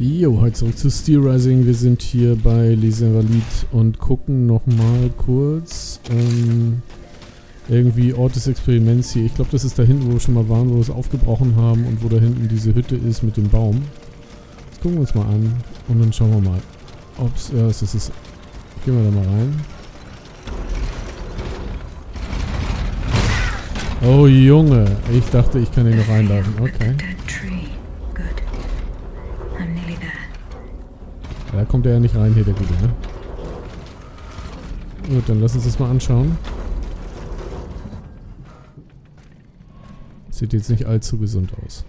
Jo, heute zurück zu Steelrising. Wir sind hier bei Les Invalides und gucken nochmal kurz irgendwie Ort des Experiments hier. Ich glaube, das ist da hinten, wo wir schon mal waren, wo wir es aufgebrochen haben und wo da hinten diese Hütte ist mit dem Baum. Das gucken wir uns mal an und dann schauen wir mal, ob es... Ja, es ist... Gehen wir da mal rein. Oh Junge, ich dachte, ich kann hier noch reinlaufen. Okay. Ja, da kommt er ja nicht rein hier, der Gute, ne? Gut, dann lass uns das mal anschauen. Sieht jetzt nicht allzu gesund aus.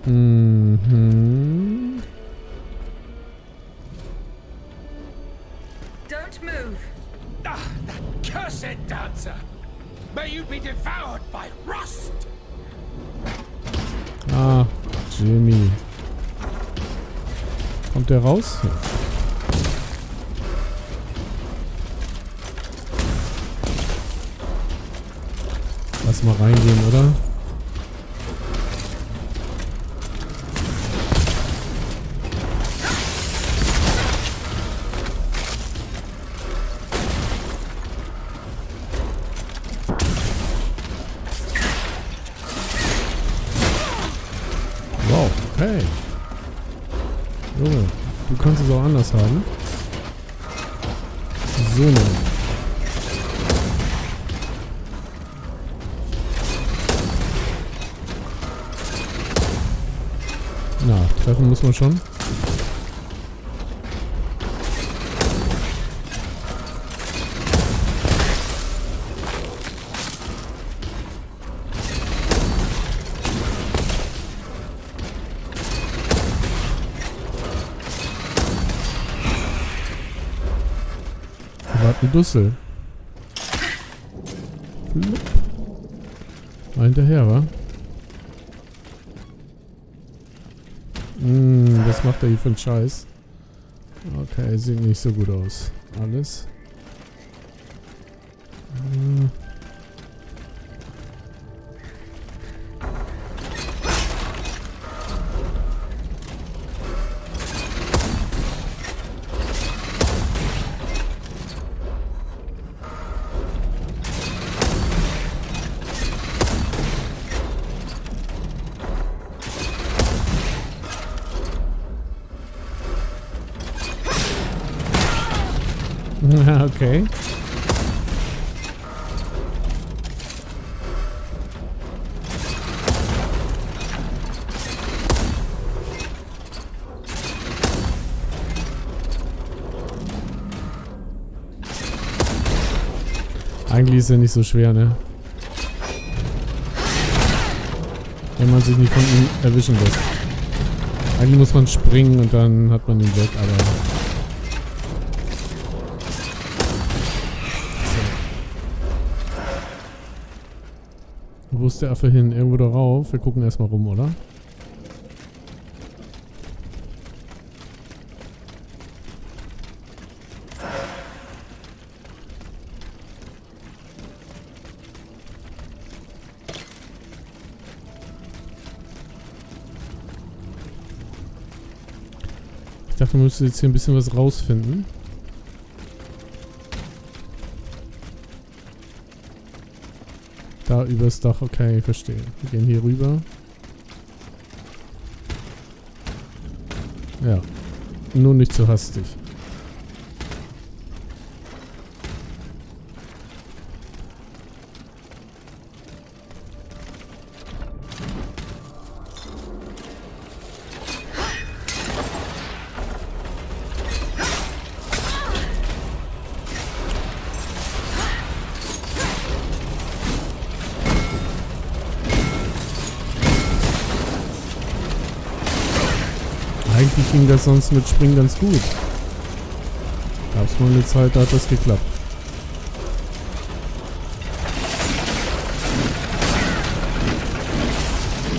Mhm. Don't move. Ah, that cursed dancer. May you be devoured by rust. Ah, Jimmy. Kommt der raus? Ja. Lass mal reingehen, oder? Wow, hey. Junge, du kannst es auch anders haben. So, ne. Na, treffen muss man schon. Ein Dussel. Flup. Mal hinterher, wa? Was macht er hier für einen Scheiß? Okay, sieht nicht so gut aus. Alles. Okay. Eigentlich ist er nicht so schwer, ne? Wenn man sich nicht von ihm erwischen lässt. Eigentlich muss man springen und dann hat man ihn weg, aber... Wo ist der Affe hin? Irgendwo da rauf? Wir gucken erstmal rum, oder? Ich dachte, wir müssten jetzt hier ein bisschen was rausfinden. Da übers Dach, okay, verstehe. Wir gehen hier rüber. Ja. Nur nicht zu hastig. Eigentlich ging das sonst mit Springen ganz gut. Gab es mal eine Zeit, da hat das geklappt.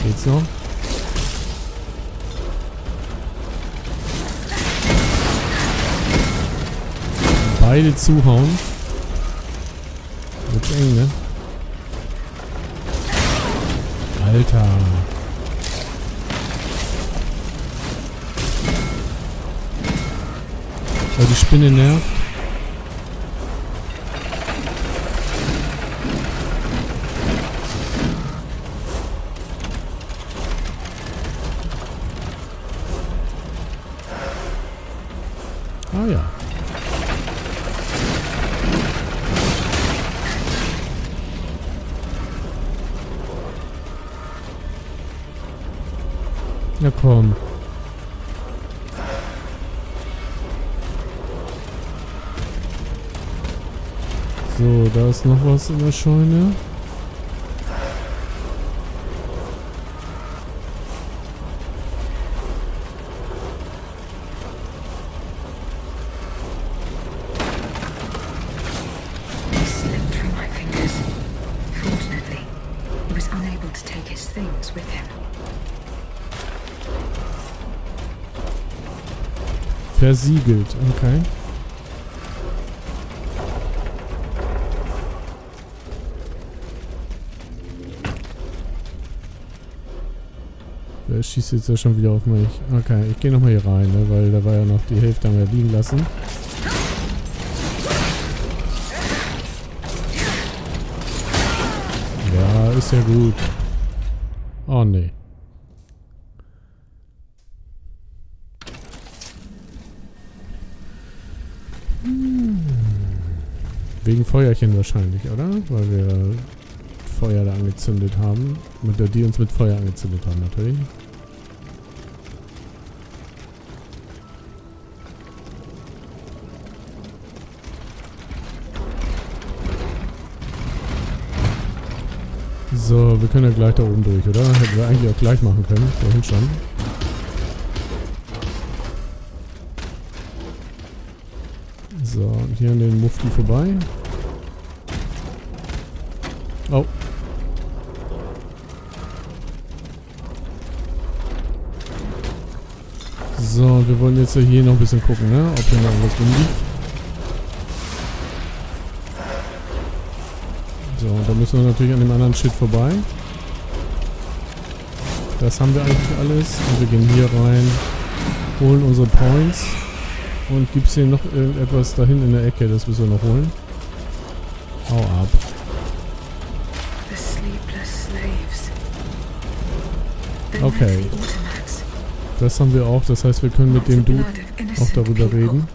Geht's noch? Beide zuhauen. Wird's eng, ne? Alter. Spinne nervt. Ah ja. Ja komm. So, da ist noch was in der Scheune. Versiegelt, okay. Der schießt jetzt ja schon wieder auf mich. Okay, ich gehe nochmal hier rein, ne, weil da war ja noch die Hälfte haben wir liegen lassen. Ja, ist ja gut. Oh nee. Wegen Feuerchen wahrscheinlich, oder? Weil wir Feuer da angezündet haben. Die uns mit Feuer angezündet haben, natürlich. So, wir können ja gleich da oben durch, oder? Hätten wir eigentlich auch gleich machen können. Vorhin schon. So, und hier an den Mufti vorbei. Oh. So, wir wollen jetzt hier noch ein bisschen gucken, ne? Ob hier noch irgendwas rumliegt. So, und da müssen wir natürlich an dem anderen Shit vorbei. Das haben wir eigentlich alles. Und wir gehen hier rein, holen unsere Points. Und gibt's hier noch irgendetwas da hinten in der Ecke, das müssen wir noch holen. Hau ab. Okay. Das haben wir auch, das heißt, wir können mit dem Dude auch darüber reden.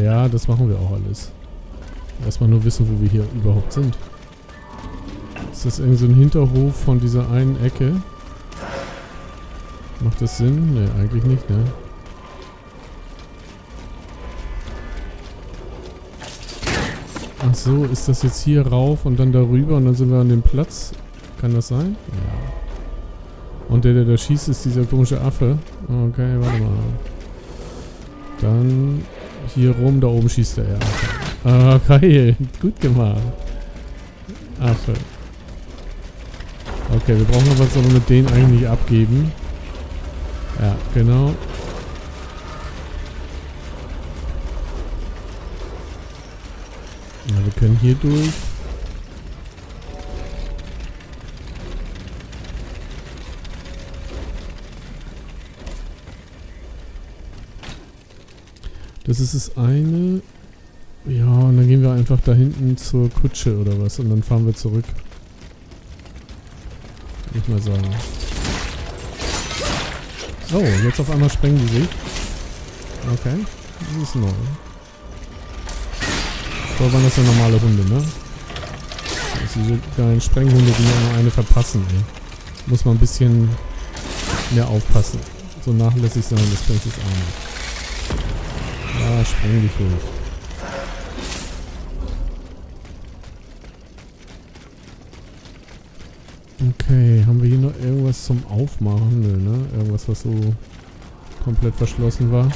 Ja, das machen wir auch alles. Erstmal nur wissen, wo wir hier überhaupt sind. Ist das irgend so ein Hinterhof von dieser einen Ecke? Macht das Sinn? Ne, eigentlich nicht, ne? Ach so, ist das jetzt hier rauf und dann darüber und dann sind wir an dem Platz? Kann das sein? Ja. Und der da schießt, ist dieser komische Affe. Okay, warte mal. Dann hier rum, da oben schießt er. Ah, geil. Gut gemacht. Affe. Okay, wir brauchen aber so mit denen eigentlich nicht abgeben. Ja, genau. Ja, wir können hier durch. Das ist das eine. Ja, und dann gehen wir einfach da hinten zur Kutsche oder was und dann fahren wir zurück. Würde ich mal sagen. Oh, jetzt auf einmal sprengen die sich. Okay, das ist neu. Vorher waren das ja normale Hunde, ne? Das sind diese geilen Sprenghunde, die ja nur eine verpassen, ey. Muss man ein bisschen mehr aufpassen. So nachlässig sein, das bringt es auch nicht. Ja, spreng dich durch. Okay, haben wir hier noch irgendwas zum Aufmachen? Nö, ne? Irgendwas, was so komplett verschlossen war.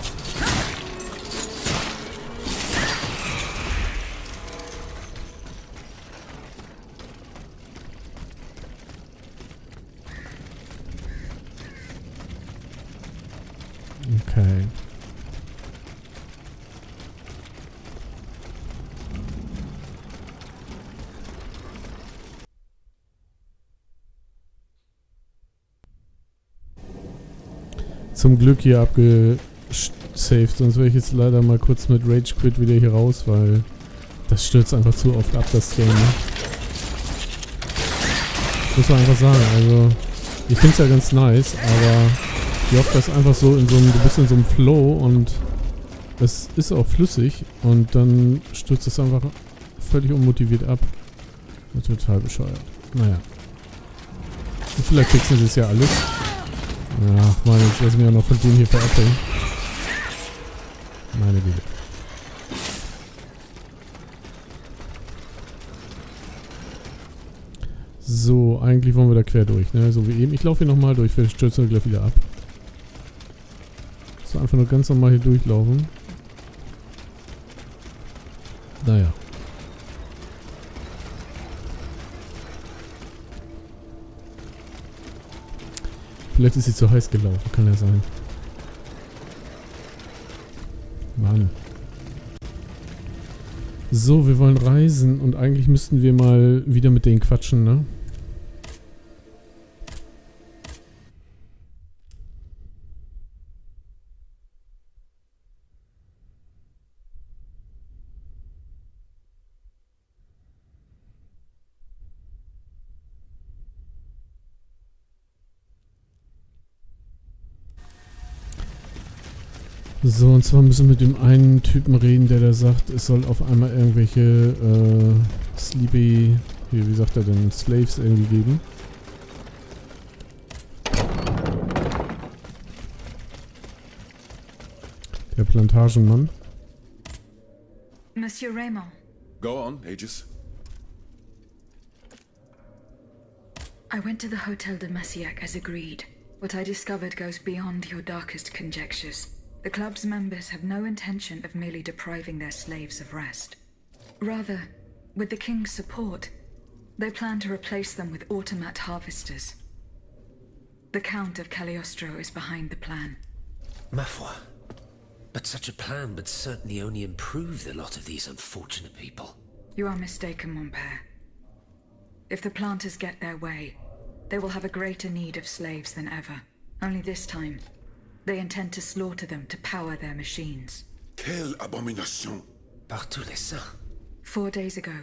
Okay. zum Glück hier abgesaved, sonst wäre ich jetzt leider mal kurz mit Rage Quit wieder hier raus, weil das stürzt einfach zu oft ab, das Game. Ne? Muss man einfach sagen, also ich finde es ja ganz nice, aber wie oft das einfach so in so einem, du bist in so einem Flow und es ist auch flüssig und dann stürzt es einfach völlig unmotiviert ab. Total bescheuert. Naja. Und vielleicht fixen sie es ja alles. Ja, Mann, jetzt lassen wir ja noch von denen hier veräppeln. Meine Güte. So, eigentlich wollen wir da quer durch, ne? So wie eben. Ich laufe hier nochmal durch, wir stürzen gleich wieder ab. So, einfach nur ganz normal hier durchlaufen. Naja. Vielleicht ist sie zu heiß gelaufen, kann ja sein. Mann. So, wir wollen reisen und eigentlich müssten wir mal wieder mit denen quatschen, ne? So, und zwar müssen wir mit dem einen Typen reden, der da sagt, es soll auf einmal irgendwelche Sleepy, wie sagt er denn, Slaves irgendwie geben. Der Plantagenmann. Monsieur Raymond. Go on, Aegis. I went to the Hotel de Massiac as agreed. What I discovered goes beyond your darkest conjectures. The club's members have no intention of merely depriving their slaves of rest. Rather, with the king's support, they plan to replace them with automat harvesters. The Count of Cagliostro is behind the plan. Ma foi. But such a plan would certainly only improve the lot of these unfortunate people. You are mistaken, mon père. If the planters get their way, they will have a greater need of slaves than ever. Only this time, they intend to slaughter them to power their machines. Quelle abomination! Par tous les saints. 4 days ago,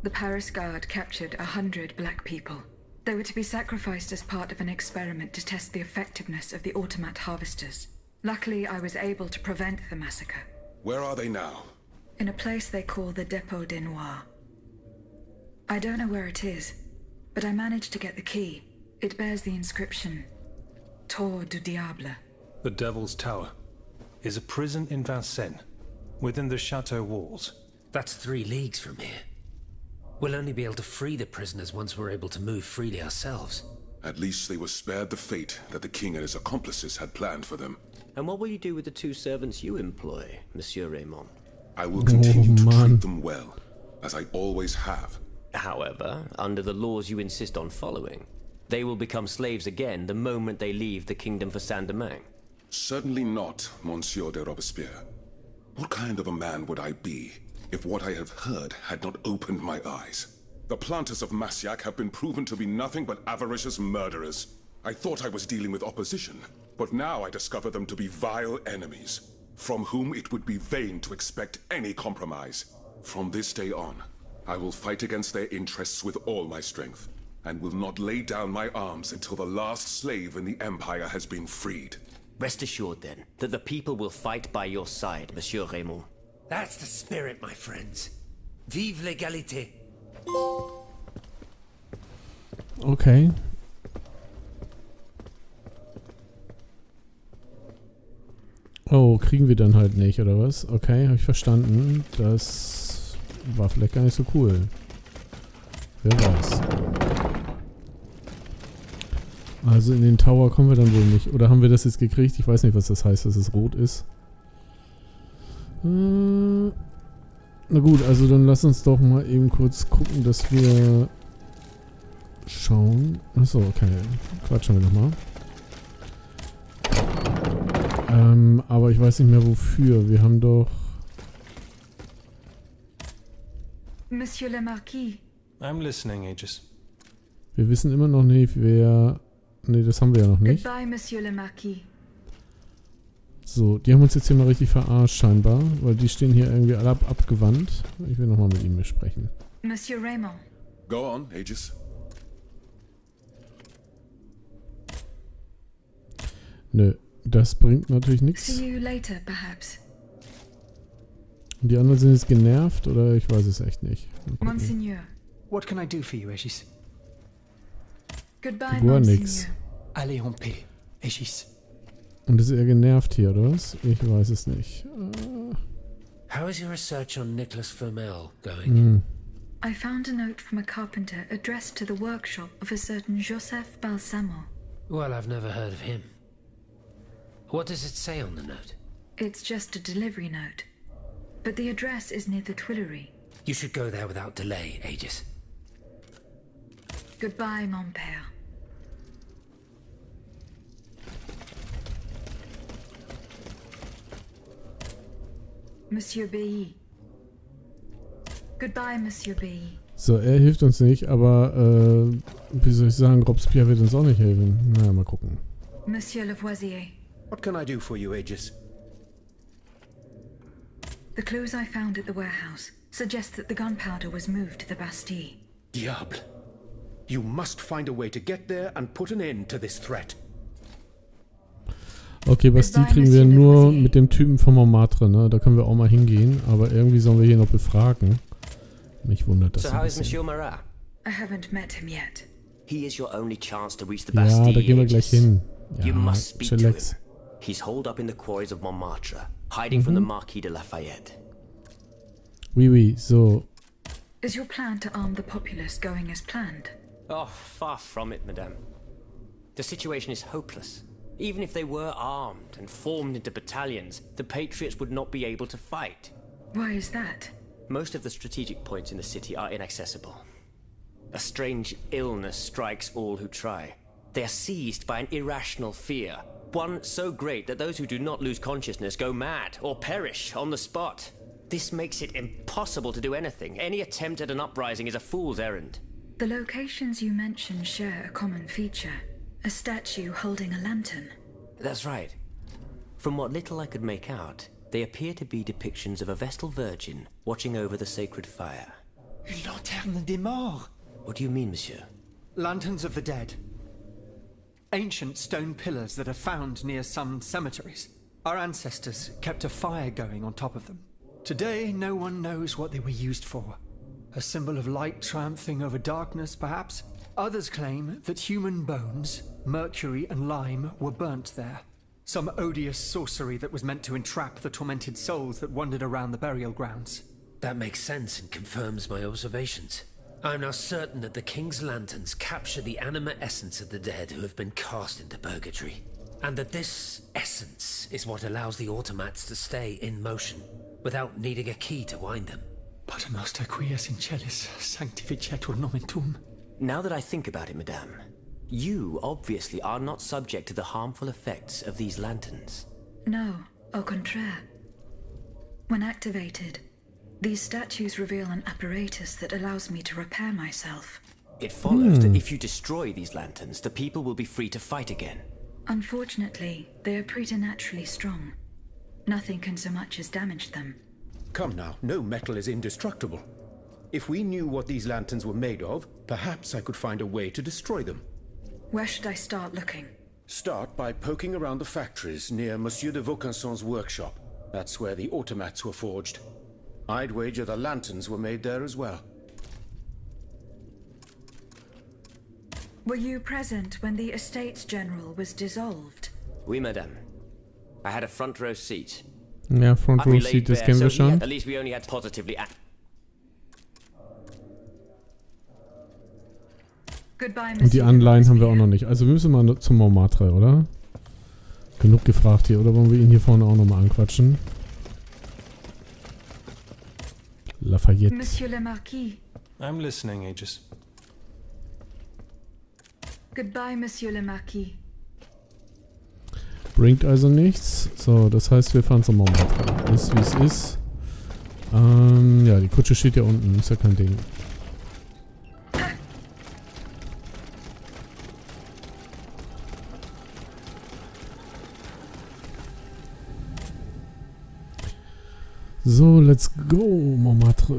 the Paris Guard captured 100 black people. They were to be sacrificed as part of an experiment to test the effectiveness of the automat harvesters. Luckily, I was able to prevent the massacre. Where are they now? In a place they call the Dépôt des Noirs. I don't know where it is, but I managed to get the key. It bears the inscription, Tour du Diable. The Devil's Tower is a prison in Vincennes, within the chateau walls. That's 3 leagues from here. We'll only be able to free the prisoners once we're able to move freely ourselves. At least they were spared the fate that the king and his accomplices had planned for them. And what will you do with the 2 servants you employ, Monsieur Raymond? I will continue to treat them well, as I always have. However, under the laws you insist on following, they will become slaves again the moment they leave the kingdom for Saint-Domingue. Certainly not, Monsieur de Robespierre. What kind of a man would I be if what I have heard had not opened my eyes? The planters of Massiac have been proven to be nothing but avaricious murderers. I thought I was dealing with opposition, but now I discover them to be vile enemies, from whom it would be vain to expect any compromise. From this day on, I will fight against their interests with all my strength, and will not lay down my arms until the last slave in the Empire has been freed. Rest assured, then, that the people will fight by your side, Monsieur Raymond. That's the spirit, my friends. Vive l'égalité. Okay. Oh, kriegen wir dann halt nicht, oder was? Okay, habe ich verstanden. Das war vielleicht gar nicht so cool. Wer weiß. Also in den Tower kommen wir dann wohl nicht. Oder haben wir das jetzt gekriegt? Ich weiß nicht, was das heißt, dass es rot ist. Na gut, also dann lass uns doch mal eben kurz gucken, dass wir schauen. Achso, okay. Quatschen wir nochmal. Aber ich weiß nicht mehr wofür. Wir haben doch... Monsieur le Marquis. I'm listening, Aegis. Wir wissen immer noch nicht, wer Ne, das haben wir ja noch nicht. Goodbye, Monsieur le Marquis. So, die haben uns jetzt hier mal richtig verarscht scheinbar, weil die stehen hier irgendwie alle abgewandt. Ich will nochmal mit ihm besprechen. Monsieur Raymond. Go on, Aegis. Nö, das bringt natürlich nichts. See you later, perhaps. Und die anderen sind jetzt genervt oder ich weiß es echt nicht. Monseigneur. What can I do for you, Aegis? Goodbye, Gar Monseigneur. nix. Allez en paix, Aegis. Und ist er genervt hier, oder was? Ich weiß es nicht. How is your research on Nicholas Flamel going? I found a note from a carpenter addressed to the workshop of a certain Joseph Balsamo. Well, I've never heard of him. What does it say on the note? It's just a delivery note. But the address is near the Tuileries. You should go there without delay, Aegis. Goodbye, mon père. Monsieur B. Goodbye, Monsieur B. So, er hilft uns nicht, aber wie soll ich sagen, Robespierre wird uns auch nicht helfen. Naja, mal gucken. Monsieur Lavoisier. What can I do for you, Aegis? The clues I found at the warehouse suggest that the gunpowder was moved to the Bastille. Diable. You must find a way to get there and put an end to this threat. Okay, Bastille kriegen wir nur mit dem Typen von Montmartre, ne? Da können wir auch mal hingehen, aber irgendwie sollen wir hier noch befragen. Mich wundert das So ein how is bisschen. Monsieur Marat? I haven't met him yet. He is your only chance to reach the Ja, Bastille. da gehen wir gleich Aegis. hin. You Ja, must speak to him. chillax. He's holed up in the quarries of Montmartre, hiding from the Marquis de Lafayette. Oui, oui, so. Is your plan to arm the populace going as planned? Oh, far from it, madame. The situation is hopeless. Even if they were armed and formed into battalions, the Patriots would not be able to fight. Why is that? Most of the strategic points in the city are inaccessible. A strange illness strikes all who try. They are seized by an irrational fear, one so great that those who do not lose consciousness go mad or perish on the spot. This makes it impossible to do anything. Any attempt at an uprising is a fool's errand. The locations you mentioned share a common feature. A statue holding a lantern. That's right. From what little I could make out, they appear to be depictions of a Vestal Virgin watching over the sacred fire. Une lanterne des morts. What do you mean, monsieur? Lanterns of the dead. Ancient stone pillars that are found near some cemeteries. Our ancestors kept a fire going on top of them. Today, no one knows what they were used for. A symbol of light triumphing over darkness, perhaps? Others claim that human bones, mercury and lime, were burnt there. Some odious sorcery that was meant to entrap the tormented souls that wandered around the burial grounds. That makes sense and confirms my observations. I am now certain that the King's lanterns capture the anima essence of the dead who have been cast into purgatory. And that this essence is what allows the automats to stay in motion, without needing a key to wind them. Pater noster qui es in celis, sanctificetur nomen tuum. Now that I think about it, madame, you obviously are not subject to the harmful effects of these lanterns. No, au contraire. When activated, these statues reveal an apparatus that allows me to repair myself. It follows that if you destroy these lanterns, the people will be free to fight again. Unfortunately, they are preternaturally strong. Nothing can so much as damage them. Come now, no metal is indestructible. If we knew what these lanterns were made of, perhaps I could find a way to destroy them. Where should I start looking? Start by poking around the factories near Monsieur de Vaucanson's workshop. That's where the automats were forged. I'd wager the lanterns were made there as well. Were you present when the Estates General was dissolved? Oui, madame. I had a front row seat. Ja, Front Row Seat, das kennen wir schon. At least we only had positively. Goodbye, Und die Anleihen haben wir auch noch nicht. Also wir müssen mal zum Montmartre, oder? Genug gefragt hier. Oder wollen wir ihn hier vorne auch nochmal anquatschen? Lafayette. Monsieur le Marquis. I'm listening, Aegis. Goodbye, Monsieur le Marquis. Bringt also nichts. So, das heißt, wir fahren zum Montmartre. Ist wie es ist. Ja, die Kutsche steht ja unten. Ist ja kein Ding. So, let's go, Montmartre.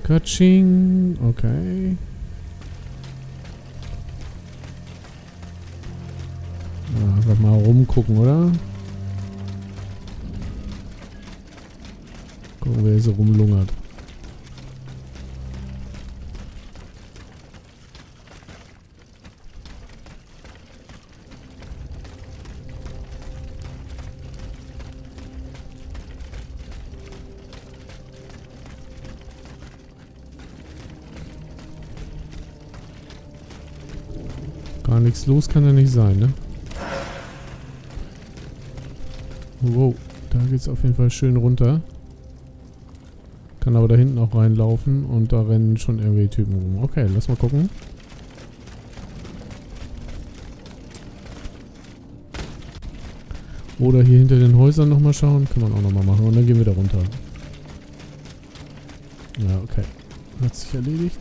Katsching, okay. Ja, einfach mal rumgucken, oder? Gucken, wer hier so rumlungert. Gar nichts los kann ja nicht sein, ne? Wow, da geht's auf jeden Fall schön runter. Kann aber da hinten auch reinlaufen und da rennen schon irgendwie Typen rum. Okay, lass mal gucken. Oder hier hinter den Häusern nochmal schauen. Kann man auch nochmal machen. Und dann gehen wir da runter. Ja, okay. Hat sich erledigt.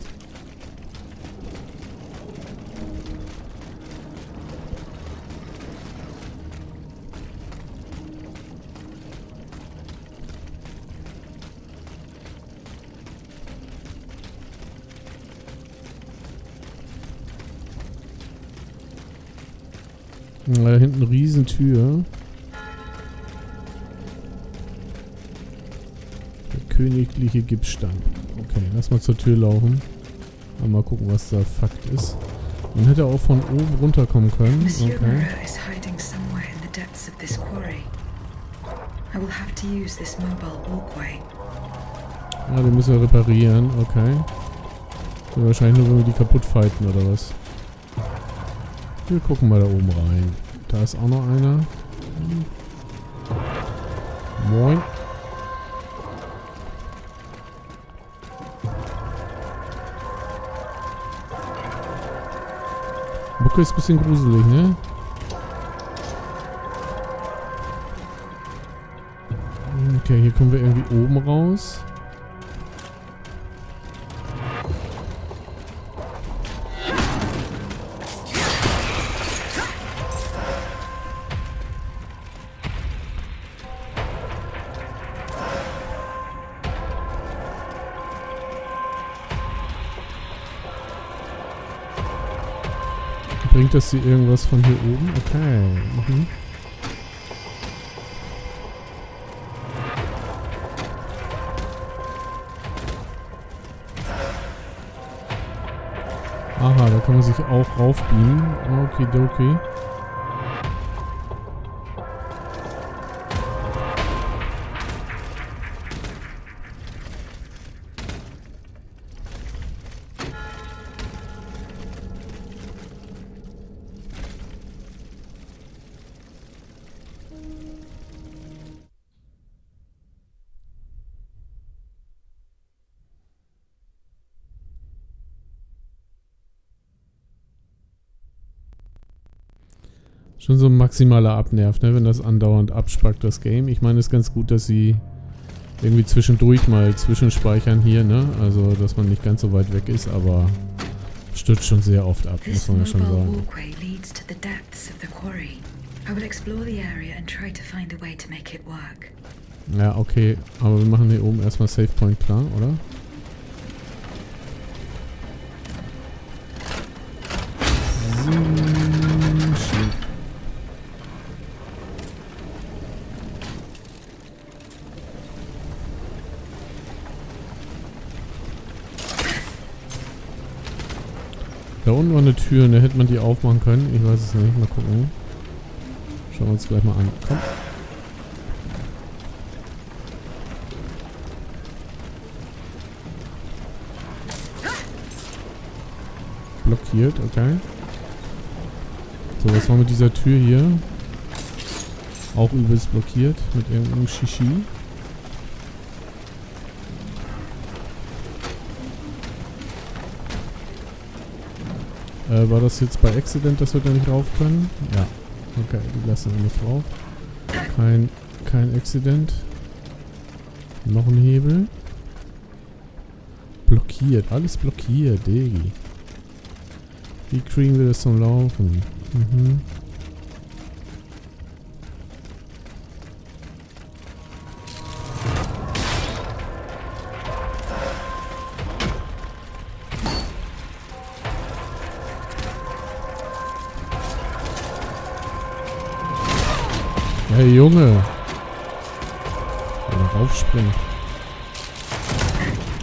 Da hinten eine Riesentür. Der königliche Gipsstein. Okay, lass mal zur Tür laufen. Mal gucken, was da Fakt ist. Man hätte auch von oben runterkommen können. Monsieur Okay. Marat is hiding somewhere in the depths of this quarry. I will have to use this mobile walkway. Ja, den müssen wir reparieren. Okay. Ja, wahrscheinlich nur, wenn wir die kaputt fighten oder was. Wir gucken mal da oben rein. Da ist auch noch einer. Moin. Mucke ist ein bisschen gruselig, ne? Okay, hier kommen wir irgendwie oben raus. Bringt das hier irgendwas von hier oben? Okay. Mhm. Aha, da kann man sich auch raufbeamen. Okidoki. Schon so ein maximaler Abnerv, ne, wenn das andauernd abspackt, das Game. Ich meine, es ist ganz gut, dass sie irgendwie zwischendurch mal zwischenspeichern hier, ne? Also, dass man nicht ganz so weit weg ist, aber stürzt schon sehr oft ab, muss man ja schon sagen. Ja, okay, aber wir machen hier oben erstmal Save Point klar, oder? Da unten war eine Tür, da hätte man die aufmachen können. Ich weiß es nicht. Mal gucken. Schauen wir uns gleich mal an. Komm. Blockiert, okay. So, was war mit dieser Tür hier? Auch übelst blockiert mit irgendeinem Shishi. War das jetzt bei Accident, dass wir da nicht rauf können? Ja. Okay, die lassen wir nicht drauf. Kein Accident. Noch ein Hebel. Blockiert. Alles blockiert, Digi. Wie kriegen wir das zum Laufen? Mhm. Hey Junge! Oder raufspringen.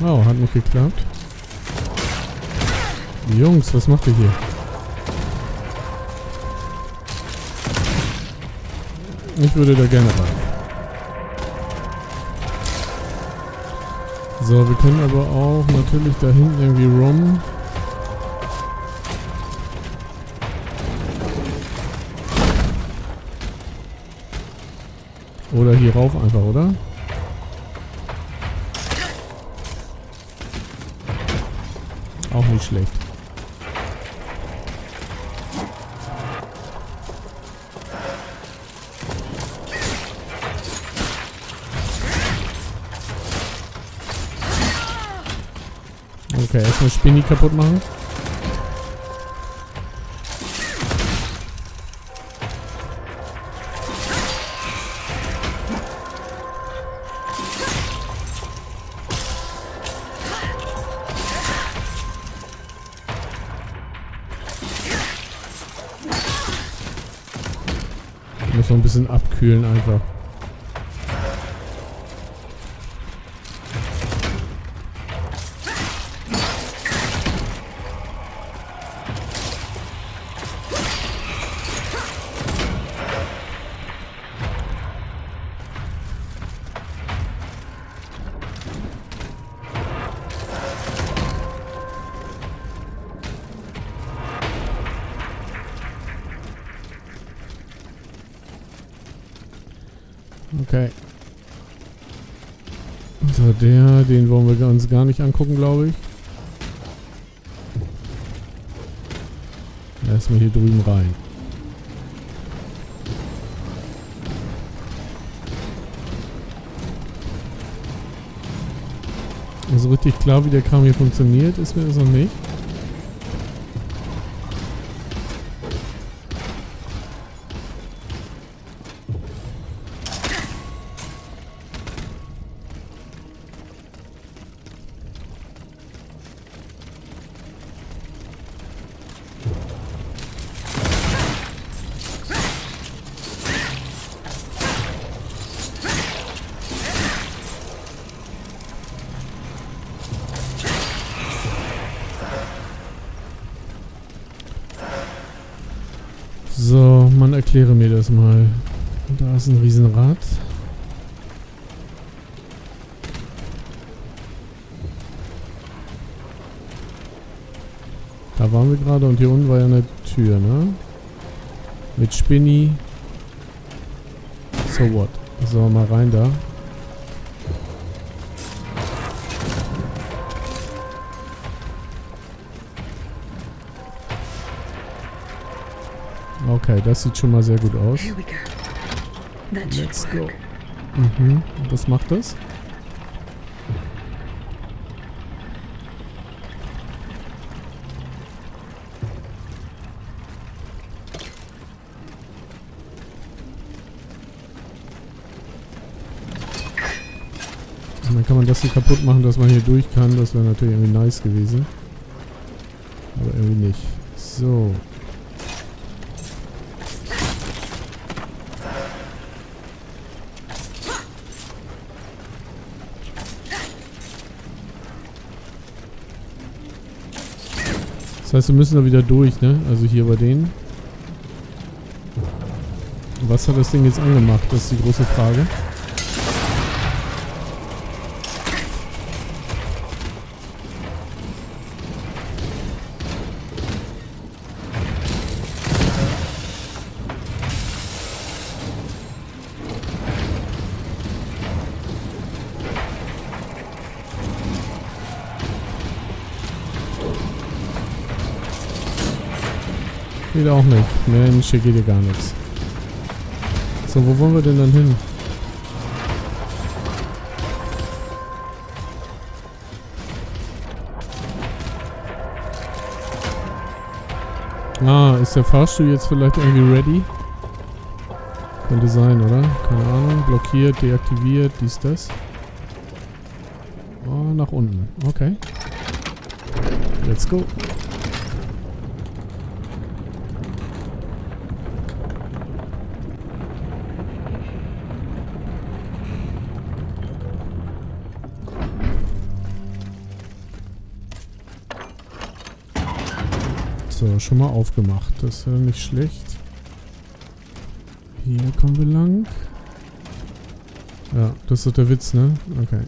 Oh, hat nicht geklappt. Jungs, was macht ihr hier? Ich würde da gerne rein. So, wir können aber auch natürlich da hinten irgendwie rum. Oder hier rauf einfach, oder? Auch nicht schlecht. Okay, erstmal Spinni kaputt machen. Ich muss noch ein bisschen abkühlen einfach. Okay. So, den wollen wir uns gar nicht angucken, glaube ich. Erstmal hier drüben rein. Also richtig klar, wie der Kram hier funktioniert, ist mir das noch nicht. So, man erkläre mir das mal. Da ist ein Riesenrad. Da waren wir gerade und hier unten war ja eine Tür, ne? Mit Spinni. So what? So, mal rein da. Okay, das sieht schon mal sehr gut aus. Let's go. Mhm. Was macht das? Und dann kann man das hier kaputt machen, dass man hier durch kann. Das wäre natürlich irgendwie nice gewesen. Aber irgendwie nicht. So. Das heißt, wir müssen da wieder durch, ne? Also hier bei denen. Was hat das Ding jetzt angemacht? Das ist die große Frage. Geht auch nicht. Mensch, hier geht ja gar nichts. So, wo wollen wir denn dann hin? Ah, ist der Fahrstuhl jetzt vielleicht irgendwie ready? Könnte sein, oder? Keine Ahnung. Blockiert, deaktiviert, dies, das. Oh, nach unten. Okay. Let's go. So, schon mal aufgemacht. Das ist ja nicht schlecht. Hier kommen wir lang. Ja, das ist der Witz, ne? Okay.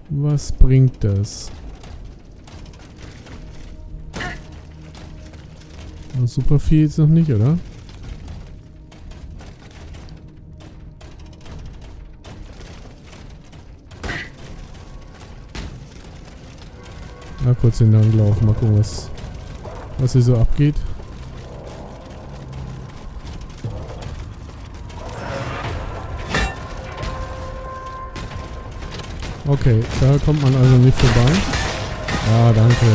Was bringt das? Super viel jetzt noch nicht, oder? Mal kurz den Lang laufen, mal gucken, was hier so abgeht. Okay, da kommt man also nicht vorbei. Ja, danke.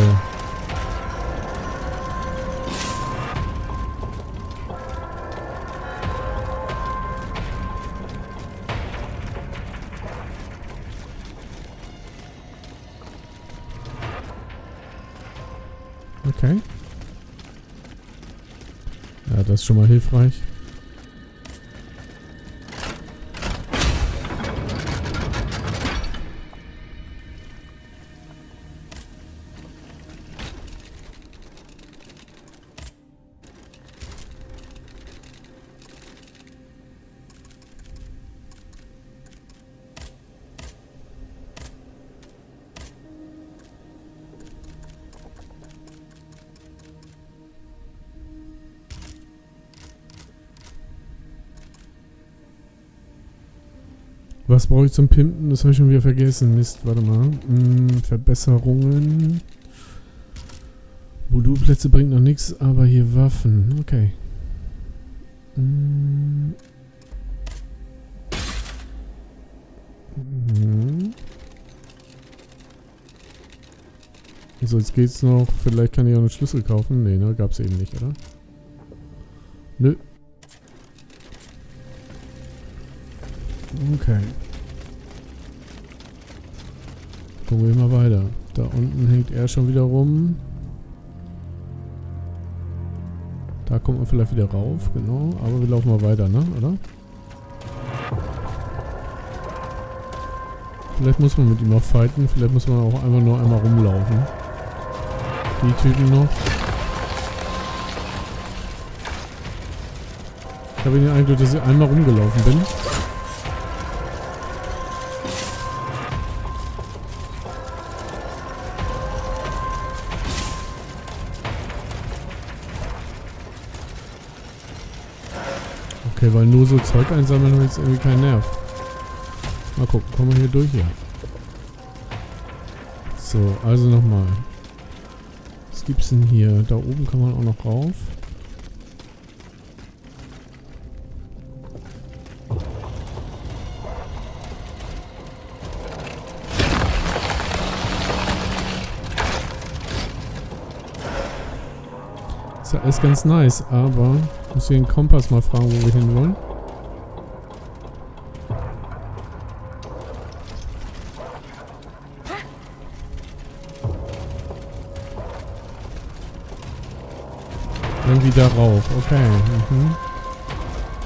Okay. Ja, das ist schon mal hilfreich. Was brauche ich zum Pimpen? Das habe ich schon wieder vergessen. Mist, warte mal. Verbesserungen. Modulplätze bringt noch nichts, aber hier Waffen. Okay. So, jetzt geht's noch. Vielleicht kann ich auch einen Schlüssel kaufen. Nee, ne? Gab's eben nicht, oder? Nö. Okay. Gucken wir mal weiter. Da unten hängt er schon wieder rum. Da kommt man vielleicht wieder rauf, genau. Aber wir laufen mal weiter, ne? Oder? Vielleicht muss man mit ihm auch fighten. Vielleicht muss man auch einfach nur einmal rumlaufen. Die Typen noch. Ich habe den Eindruck, dass ich einmal rumgelaufen bin. Okay, weil nur so Zeug einsammeln hat jetzt irgendwie keinen Nerv. Mal gucken, kommen wir hier durch? Ja. So, also nochmal. Was gibt's denn hier? Da oben kann man auch noch rauf. Ist ja alles ganz nice, aber ich muss hier den Kompass mal fragen, wo wir hin wollen. Irgendwie darauf, okay.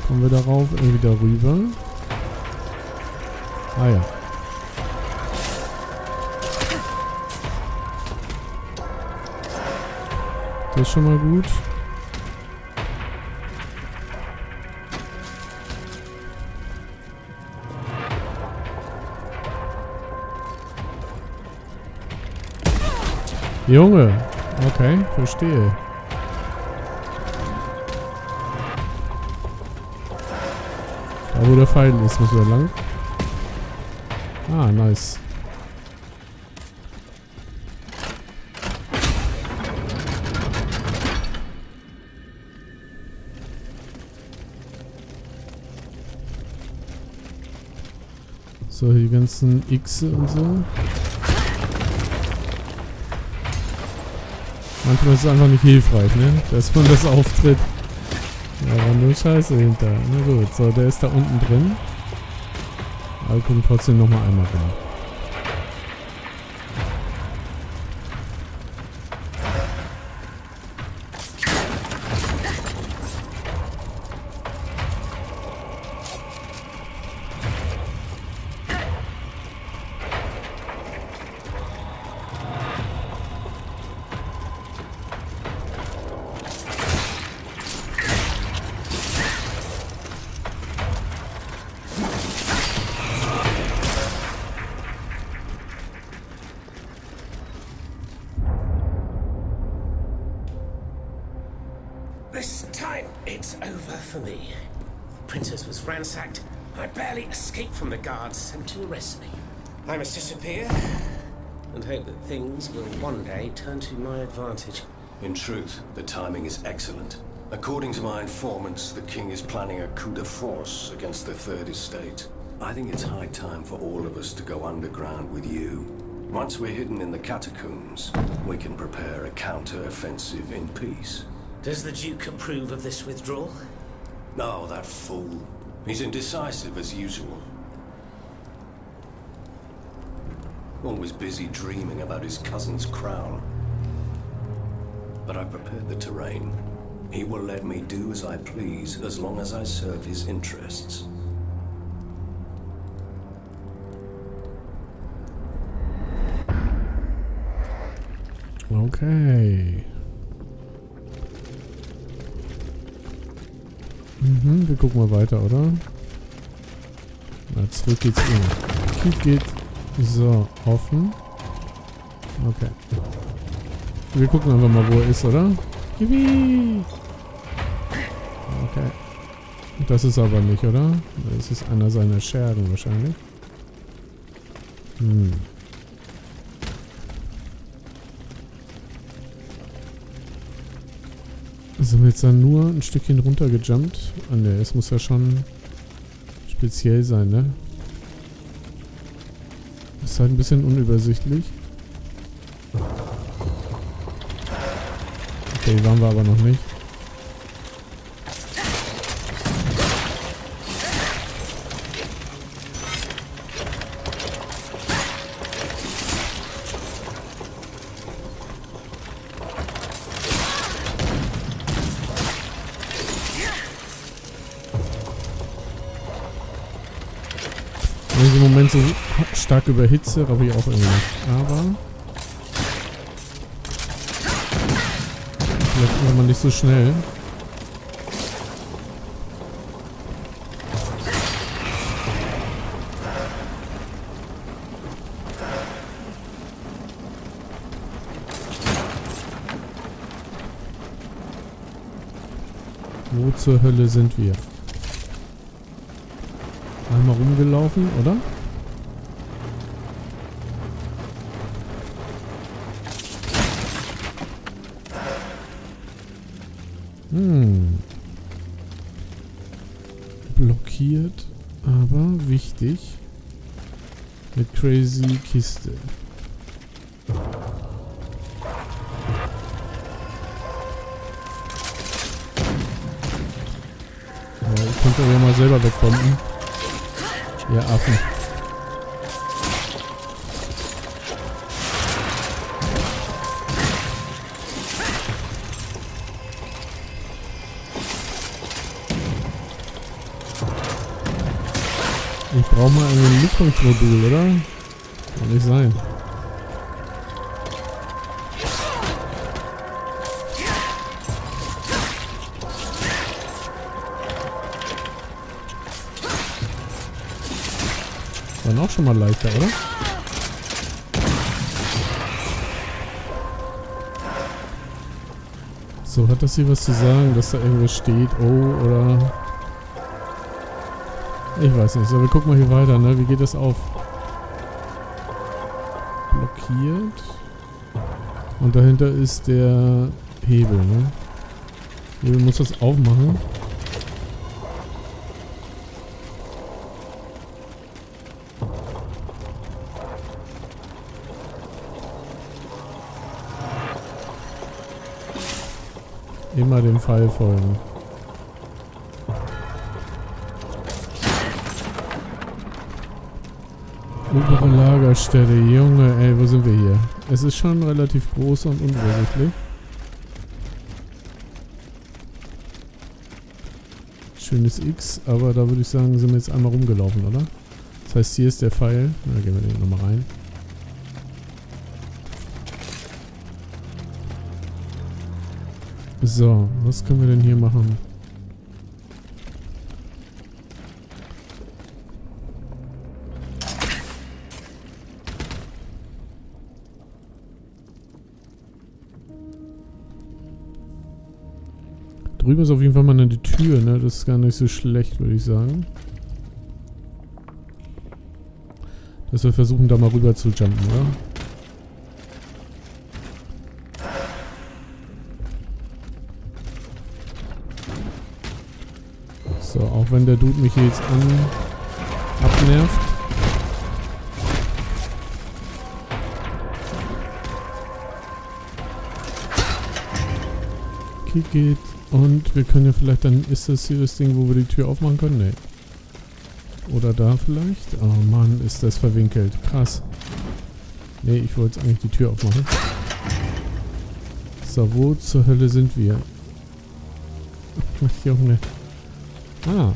Kommen wir darauf, irgendwie darüber. Ah ja. Das ist schon mal gut. Junge. Okay, verstehe. wo der Pfeil ist, müssen wir lang. Ah, nice. So, die ganzen X und so. Manchmal ist es einfach nicht hilfreich, ne? Dass man das auftritt. Ja, war nur Scheiße hinter. Na gut, so, der ist da unten drin. Aber wir gucken trotzdem nochmal einmal rum. This time, it's over for me. Princess was ransacked. I barely escaped from the guards sent to arrest me. I must disappear and hope that things will one day turn to my advantage. In truth, the timing is excellent. According to my informants, the king is planning a coup de force against the Third Estate. I think it's high time for all of us to go underground with you. Once we're hidden in the catacombs, we can prepare a counter-offensive in peace. Does the Duke approve of this withdrawal? No, that fool. He's indecisive as usual. Always busy dreaming about his cousin's crown. But I've prepared the terrain. He will let me do as I please as long as I serve his interests. Okay. Wir gucken mal weiter, oder? Na, zurück geht's immer. Keep geht so offen. Okay. Wir gucken einfach mal, wo er ist, oder? Yippie! Okay. Das ist aber nicht, oder? Das ist einer seiner Schergen wahrscheinlich. Sind wir jetzt dann nur ein Stückchen runtergejumpt? Ah ne, es muss ja schon speziell sein, ne? Ist halt ein bisschen unübersichtlich. Okay, waren wir aber noch nicht. Wenn ich im Moment so stark überhitze, raff ich auch irgendwie nicht. Aber vielleicht ist man nicht so schnell. Wo zur Hölle sind wir? Einmal rumgelaufen, oder? Blockiert, aber wichtig. Mit crazy Kiste. Ja, ich könnte ja mal selber wegbomben. Ihr Affen. Ich brauche mal ein Lüftungsmodul, oder? Kann nicht sein. War auch schon mal leichter, oder? So, hat das hier was zu sagen, dass da irgendwas steht? Oh, oder... Ich weiß nicht. So, wir gucken mal hier weiter, ne? Wie geht das auf? Blockiert. Und dahinter ist der Hebel, ne? Hebel muss das aufmachen. Immer dem Pfeil folgen. Obere Lagerstätte, Junge, ey, wo sind wir hier? Es ist schon relativ groß und unübersichtlich. Schönes X, aber da würde ich sagen, sind wir jetzt einmal rumgelaufen, oder? Das heißt, hier ist der Pfeil. Na, gehen wir den nochmal rein. So, was können wir denn hier machen? Drüben ist auf jeden Fall mal eine Tür, ne? Das ist gar nicht so schlecht, würde ich sagen. Dass wir versuchen, da mal rüber zu jumpen, oder? So, auch wenn der Dude mich hier jetzt abnervt. Okay, geht. Und wir können ja vielleicht dann... Ist das hier das Ding, wo wir die Tür aufmachen können? Nee. Oder da vielleicht? Oh Mann, ist das verwinkelt. Krass. Nee, ich wollte jetzt eigentlich die Tür aufmachen. So, wo zur Hölle sind wir? Junge. Ah.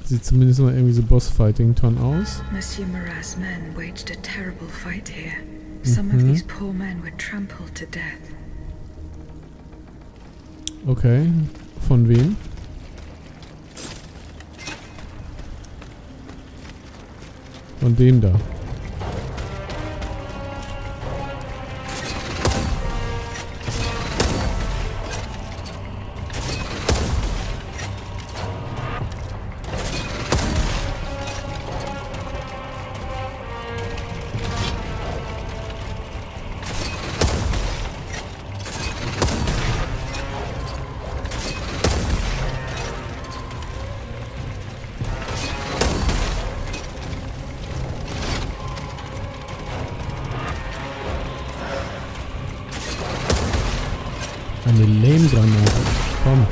Sieht zumindest mal irgendwie so Boss-Fighting-Ton aus. Monsieur Marat's men waged a terrible fight here. Some of these poor men were trampled to death. Okay. Von wem? Von dem da. Eine Lehmgranate. Komm.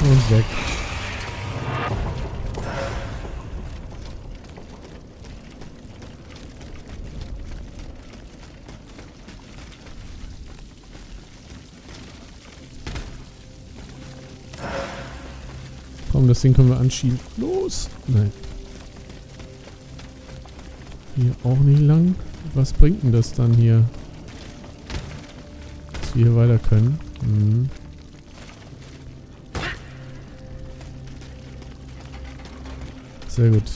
Und weg. Komm, das Ding können wir anschieben. Los! Nein. Hier auch nicht lang. Was bringt denn das dann hier? Dass wir hier weiter können. Mhm. Sehr gut.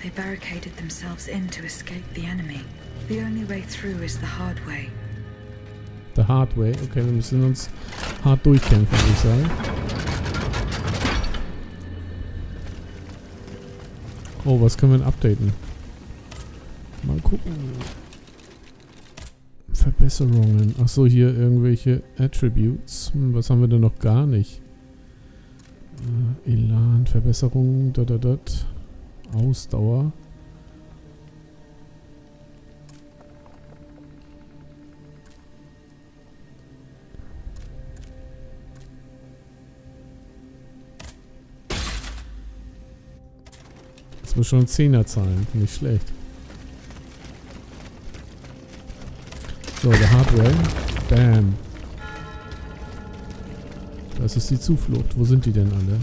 They barricaded themselves in to escape the enemy. The only way through is the hard way. The hard way. Okay, wir müssen uns hart durchkämpfen, würde ich sagen. Oh, was können wir denn updaten? Mal gucken. Verbesserungen. Achso, hier irgendwelche Attributes. Was haben wir denn noch gar nicht? Elan, Verbesserung, Ausdauer. Das muss schon 10er zahlen, nicht schlecht. So, der Hardware. Bam. Das ist die Zuflucht. Wo sind die denn alle?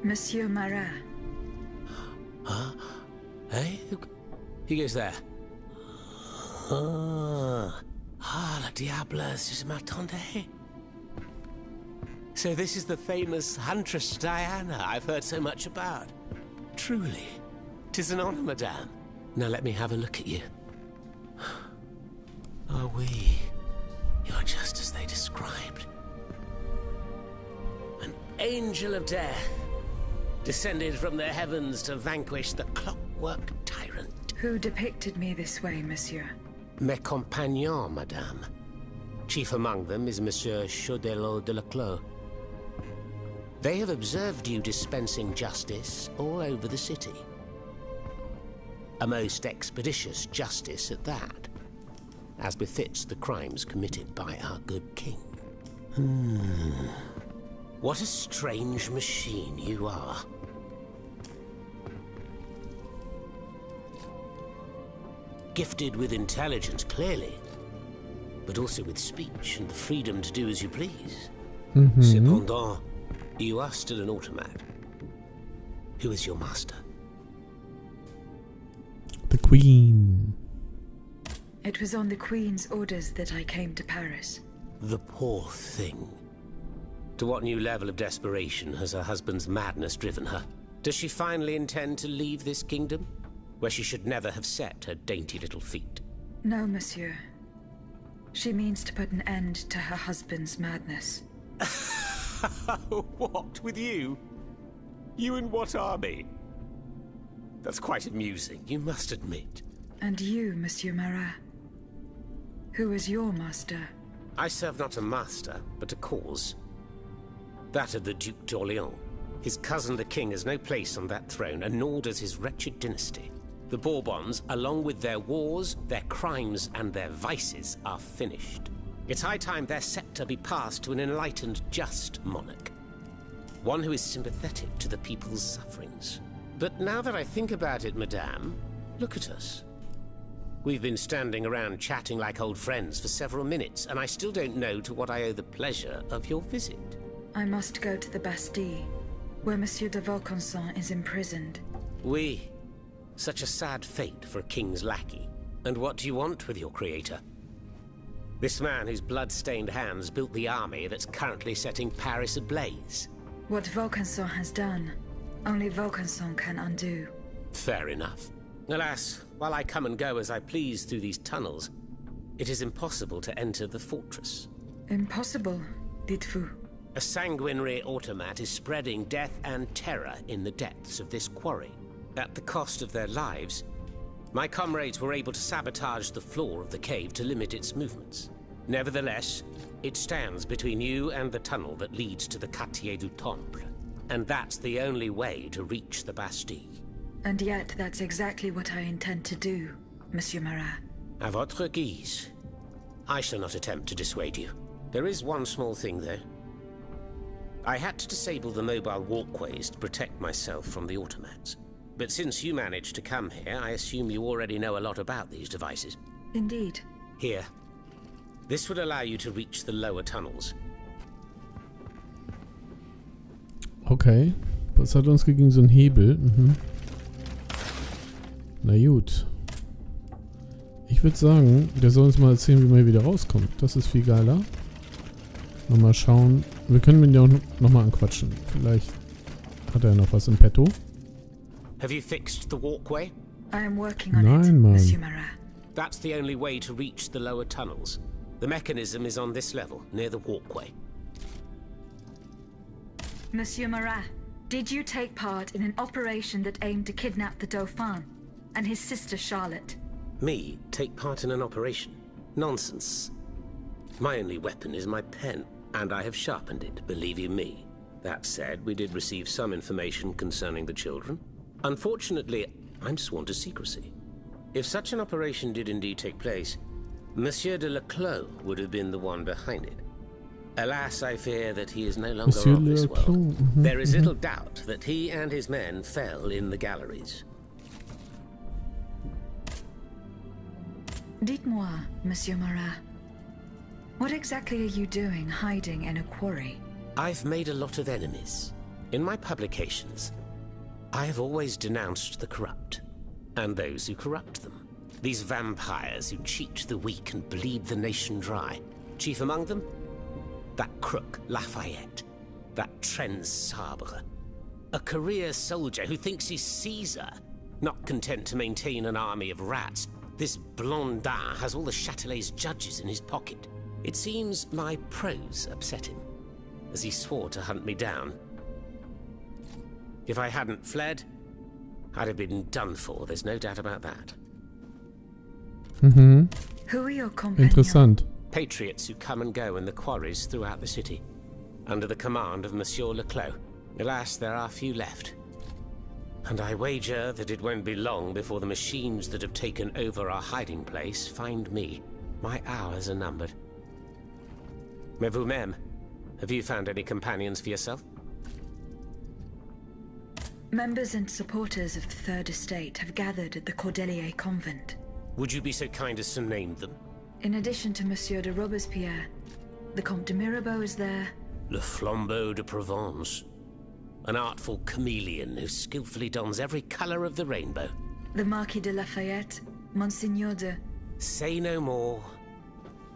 Monsieur Marat. Huh? Hey? Who goes there? Le diable, je m'attendais. So this is the famous Huntress Diana I've heard so much about. Truly, 'tis an honor, madame. Now let me have a look at you. Oh, you're just as they described. An angel of death, descended from the heavens to vanquish the clockwork tyrant. Who depicted me this way, monsieur? Mes compagnons, madame. Chief among them is Monsieur Chaudelot de la Clos. They have observed you dispensing justice all over the city. A most expeditious justice at that, as befits the crimes committed by our good king. What a strange machine you are. Gifted with intelligence, clearly, but also with speech and the freedom to do as you please. Cependant, you are still an automat. Who is your master? The Queen. It was on the Queen's orders that I came to Paris. The poor thing. To what new level of desperation has her husband's madness driven her? Does she finally intend to leave this kingdom, where she should never have set her dainty little feet? No, monsieur. She means to put an end to her husband's madness. What, with you? You in what army? That's quite amusing, you must admit. And you, Monsieur Marat? Who is your master? I serve not a master, but a cause. That of the Duc d'Orléans. His cousin the king has no place on that throne, and nor does his wretched dynasty. The Bourbons, along with their wars, their crimes, and their vices, are finished. It's high time their scepter be passed to an enlightened, just monarch. One who is sympathetic to the people's sufferings. But now that I think about it, madame, look at us. We've been standing around chatting like old friends for several minutes, and I still don't know to what I owe the pleasure of your visit. I must go to the Bastille, where Monsieur de Vaucanson is imprisoned. Oui. Such a sad fate for a king's lackey. And what do you want with your creator? This man whose blood-stained hands built the army that's currently setting Paris ablaze. What Vaucanson has done, only Vaucanson can undo. Fair enough. Alas, while I come and go as I please through these tunnels, it is impossible to enter the fortress. Impossible, dites-vous? A sanguinary automat is spreading death and terror in the depths of this quarry. At the cost of their lives, my comrades were able to sabotage the floor of the cave to limit its movements. Nevertheless, it stands between you and the tunnel that leads to the Quartier du Temple. And that's the only way to reach the Bastille. And yet that's exactly what I intend to do, Monsieur Marat. À votre guise. I shall not attempt to dissuade you. There is one small thing, though. I had to disable the mobile walkways to protect myself from the automats. But since you managed to come here, I assume you already know a lot about these devices. Indeed. Here. This would allow you to reach the lower tunnels. Okay. Was hat uns gegen so einen Hebel? Na gut. Ich würde sagen, der soll uns mal erzählen, wie man hier wieder rauskommt. Das ist viel geiler. Mal schauen. Wir können ihn ja auch nochmal anquatschen. Vielleicht hat er noch was im Petto. Have you fixed the walkway? I am working on it, Mann. Monsieur Marat. That's the only way to reach the lower tunnels. The mechanism is on this level, near the walkway. Monsieur Marat, did you take part in an operation that aimed to kidnap the Dauphin and his sister Charlotte? Me? Take part in an operation? Nonsense. My only weapon is my pen, and I have sharpened it, believe you me. That said, we did receive some information concerning the children. Unfortunately, I'm sworn to secrecy. If such an operation did indeed take place, Monsieur de la Clos would have been the one behind it. Alas, I fear that he is no longer Monsieur of this de la Clos. world. There is little doubt that he and his men fell in the galleries. Dites-moi, Monsieur Marat, what exactly are you doing hiding in a quarry? I've made a lot of enemies. In my publications, I have always denounced the corrupt, and those who corrupt them. These vampires who cheat the weak and bleed the nation dry. Chief among them? That crook, Lafayette. That Trenz Sabre. A career soldier who thinks he's Caesar. Not content to maintain an army of rats, this Blondin has all the Châtelet's judges in his pocket. It seems my prose upset him, as he swore to hunt me down. If I hadn't fled, I'd have been done for, there's no doubt about that. Who are your companions? Interessant. Patriots who come and go in the quarries throughout the city, under the command of Monsieur Leclos. Alas, there are few left. And I wager that it won't be long before the machines that have taken over our hiding place find me. My hours are numbered. Mais vous-même, have you found any companions for yourself? Members and supporters of the Third Estate have gathered at the Cordelier Convent. Would you be so kind as to name them? In addition to Monsieur de Robespierre, the Comte de Mirabeau is there. Le Flambeau de Provence. An artful chameleon who skillfully dons every color of the rainbow. The Marquis de Lafayette, Monseigneur de... Say no more.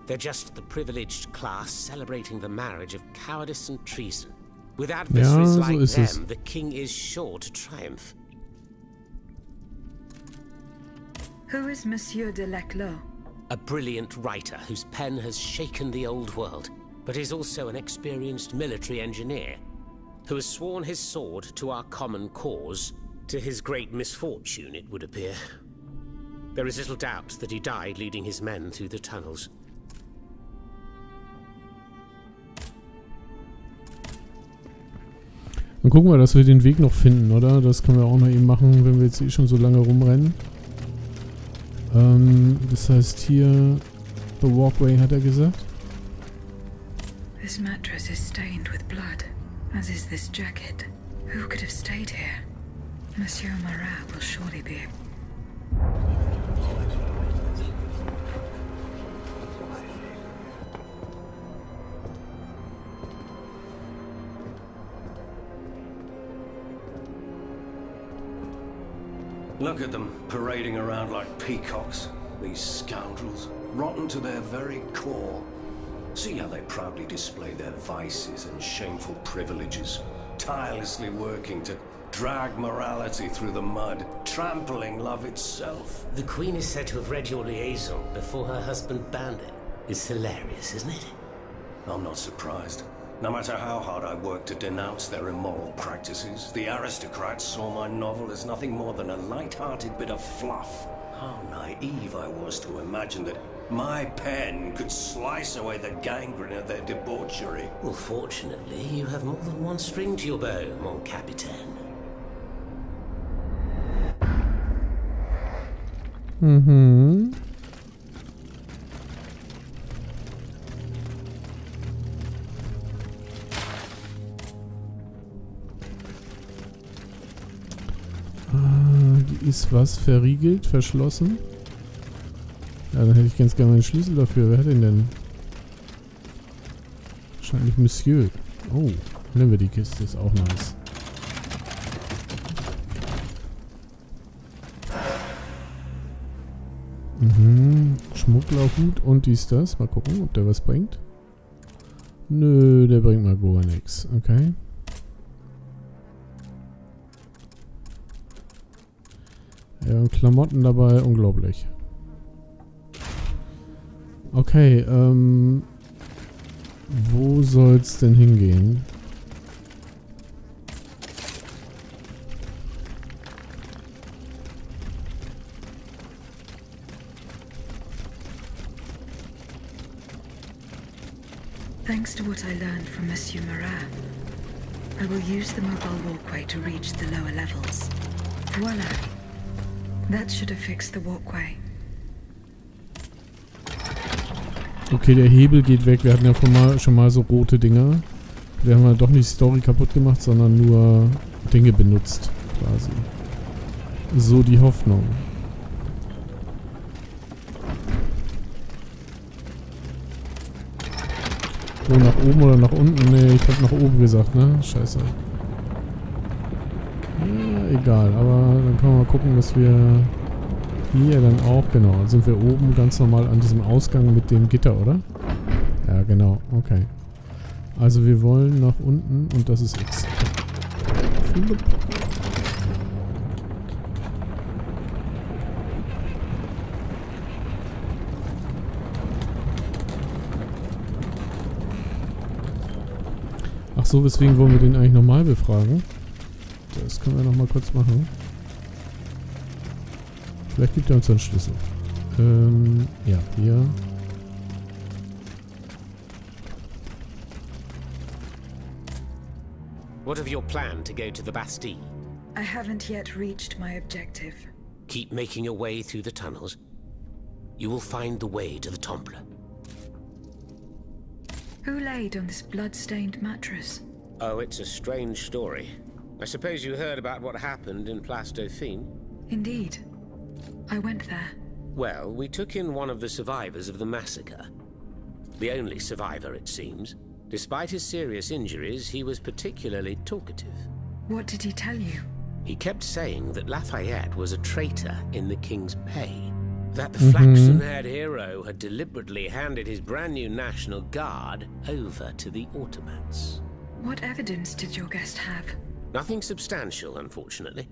They're just the privileged class celebrating the marriage of cowardice and treason. With adversaries like them, the king is sure to triumph. Who is Monsieur de Leclos? A brilliant writer whose pen has shaken the old world, but is also an experienced military engineer who has sworn his sword to our common cause, to his great misfortune, it would appear. There is little doubt that he died leading his men through the tunnels. Dann gucken wir, dass wir den Weg noch finden, oder? Das können wir auch noch eben machen, wenn wir jetzt eh schon so lange rumrennen. Das heißt hier, the walkway hat er gesagt. This mattress is stained with blood, as is this jacket. Who could have stayed here? Monsieur Marat will surely be. Look at them, parading around like peacocks. These scoundrels, rotten to their very core. See how they proudly display their vices and shameful privileges, tirelessly working to drag morality through the mud, trampling love itself. The Queen is said to have read your liaison before her husband banned it. It's hilarious, isn't it? I'm not surprised. No matter how hard I work to denounce their immoral practices, the aristocrats saw my novel as nothing more than a light-hearted bit of fluff. How naive I was to imagine that my pen could slice away the gangrene of their debauchery. Well, fortunately, you have more than one string to your bow, mon capitaine. Mhm. Die ist was? Verriegelt? Verschlossen? Ja, dann hätte ich ganz gerne einen Schlüssel dafür. Wer hat den denn? Wahrscheinlich Monsieur. Oh, nehmen wir die Kiste. Ist auch nice. Mhm. Schmugglerhut und dies, das. Mal gucken, ob der was bringt. Nö, der bringt mal gar nichts. Okay. Ja, und Klamotten dabei, unglaublich. Okay, wo soll's denn hingehen? Thanks to what I learned from Monsieur Marat, I will use the mobile walkway to reach the lower levels. Voila! That should have fixed the walkway. Okay, der Hebel geht weg. Wir hatten ja schon mal so rote Dinger. Wir haben ja doch nicht die Story kaputt gemacht, sondern nur Dinge benutzt, quasi. So die Hoffnung. Oh, nach oben oder nach unten? Nee, ich hab nach oben gesagt, ne? Scheiße. egal. Aber dann können wir mal gucken, dass wir hier dann auch, genau, dann sind wir oben ganz normal an diesem Ausgang mit dem Gitter, oder? Ja, genau, okay. Also wir wollen nach unten und das ist X. Ach so, weswegen wollen wir den eigentlich nochmal befragen? Das können wir nochmal kurz machen. Vielleicht gibt er uns einen Schlüssel. Ja, hier. What of your plan to go to the Bastille? I haven't yet reached my objective. Keep making your way through the tunnels. You will find the way to the Temple. Who laid on this blood-stained mattress? Oh, it's a strange story. I suppose you heard about what happened in Place Dauphine? Indeed. I went there. Well, we took in one of the survivors of the massacre. The only survivor, it seems. Despite his serious injuries, he was particularly talkative. What did he tell you? He kept saying that Lafayette was a traitor in the king's pay. That the flaxen-haired hero had deliberately handed his brand new National Guard over to the Automats. What evidence did your guest have? Nothing substantial, unfortunately.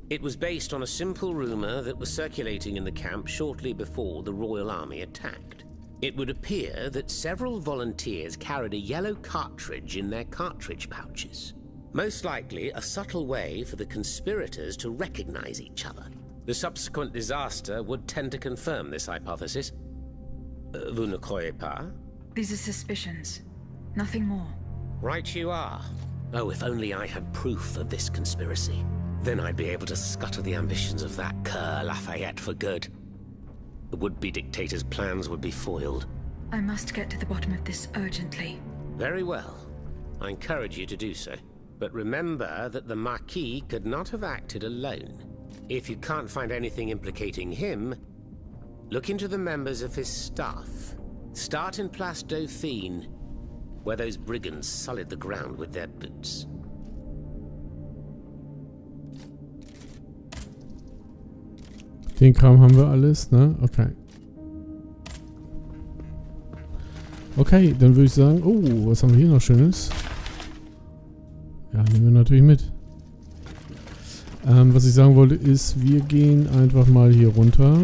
It was based on a simple rumor that was circulating in the camp shortly before the Royal Army attacked. It would appear that several volunteers carried a yellow cartridge in their cartridge pouches. Most likely a subtle way for the conspirators to recognize each other. The subsequent disaster would tend to confirm this hypothesis. Vous ne croyez pas? These are suspicions. Nothing more. Right you are. Oh, if only I had proof of this conspiracy. Then I'd be able to scutter the ambitions of that cur Lafayette for good. The would-be dictator's plans would be foiled. I must get to the bottom of this urgently. Very well. I encourage you to do so. But remember that the Marquis could not have acted alone. If you can't find anything implicating him, look into the members of his staff. Start in Place Dauphine, where those brigands sullied the ground with their boots. Den Kram haben wir alles, ne? Okay. Okay, dann würde ich sagen, oh, was haben wir hier noch Schönes? Ja, nehmen wir natürlich mit. Was ich sagen wollte ist, wir gehen einfach mal hier runter.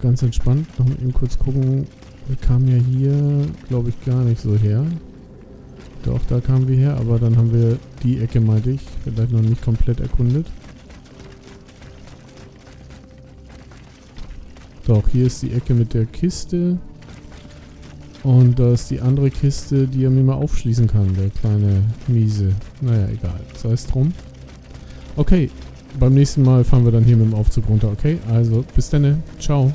Ganz entspannt. Noch mal eben kurz gucken. Wir kamen ja hier, glaube ich, gar nicht so her. Doch, da kamen wir her, aber dann haben wir die Ecke, meinte ich, vielleicht noch nicht komplett erkundet. Doch, hier ist die Ecke mit der Kiste. Und da ist die andere Kiste, die er mir mal aufschließen kann, der kleine Miese. Naja, egal. Sei es drum. Okay, beim nächsten Mal fahren wir dann hier mit dem Aufzug runter, okay? Also, bis dann. Ciao.